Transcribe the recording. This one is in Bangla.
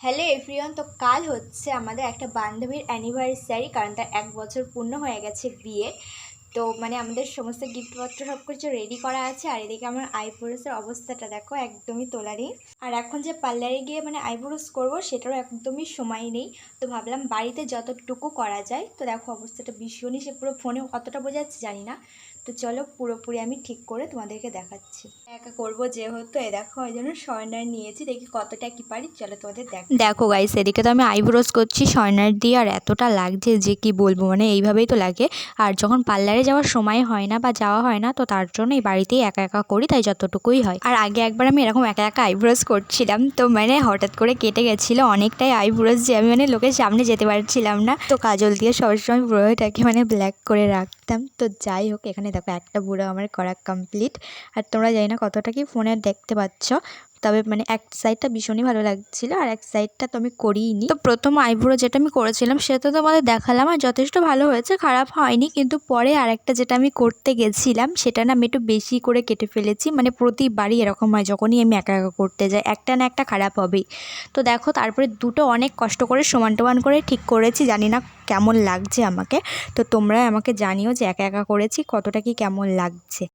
Hello everyone. তো কাল হচ্ছে আমাদের একটা বান্ধবীর অ্যানিভার্সারি, কারণ তার 1 বছর পূর্ণ হয়ে গেছে বিয়ে। তো মানে আমাদের সমস্ত গিফটপত্র সব কিছু রেডি করা আছে। আর এদিকে আমার আইব্রোসের অবস্থাটা দেখো, একদমই তোলা নেই। আর এখন যে পার্লারে গিয়ে মানে আইব্রোস করবো সেটারও একদমই সময় নেই। তো ভাবলাম বাড়িতে যতটুকু করা যায়। তো দেখো অবস্থাটা ভীষণই, সে পুরো ফোনে কতটা বোঝাচ্ছে জানি না। তো চলো পুরোপুরি আমি ঠিক করে তোমাদেরকে দেখাচ্ছি। একা করবো যেহেতু, দেখো ওই জন্য শয়নার নিয়েছি, দেখি কতটা কি পারি। চলো তোমাদের দেখো গাইস, এদিকে তো আমি আইব্রোস করছি শয়নার দিয়ে, আর এতটা লাগছে যে কি বলবো, মানে এইভাবেই তো লাগে। আর যখন পার্লারে যাওয়ার সময় হয় না বা যাওয়া হয় না, তো তার জন্য এই বাড়িতেই একা একা করি, তাই যতটুকুই হয়। আর আগে একবার আমি এরকম একা একা আইব্রোস করছিলাম, তো মানে হঠাৎ করে কেটে গেছিলো অনেকটাই আইব্রোস, যে আমি মানে লোকের সামনে যেতে পারছিলাম না। তো কাজল দিয়ে সবসময় ব্রোটাকে মানে ব্ল্যাক করে রাখতাম। তো যাই হোক, এখানে দেখো একটা বুড়ো আমার করা কমপ্লিট। আর তোমরা জানি না কতটা কি ফোনে দেখতে পাচ্ছ, তবে মানে এক সাইডটা ভীষণই ভালো লাগছিল আর এক সাইডটা তো আমি করিনি। তো প্রথম আইব্রো যেটা আমি করেছিলাম সেটা তো তোমাদের দেখালাম, আর যথেষ্ট ভালো হয়েছে, খারাপ হয়নি। কিন্তু পরে আরেকটা যেটা আমি করতে গেছিলাম সেটা না আমি একটু বেশি করে কেটে ফেলেছি। মানে প্রতিবারই এরকম হয়, যখনই আমি একা একা করতে যাই একটা না একটা খারাপ হবেই। তো দেখো তারপরে দুটো অনেক কষ্ট করে সমান টমান করে ঠিক করেছি, জানি না কেমন লাগছে আমাকে। তো তোমরা আমাকে জানিও যে একা একা করেছি কতটা কি কেমন লাগছে।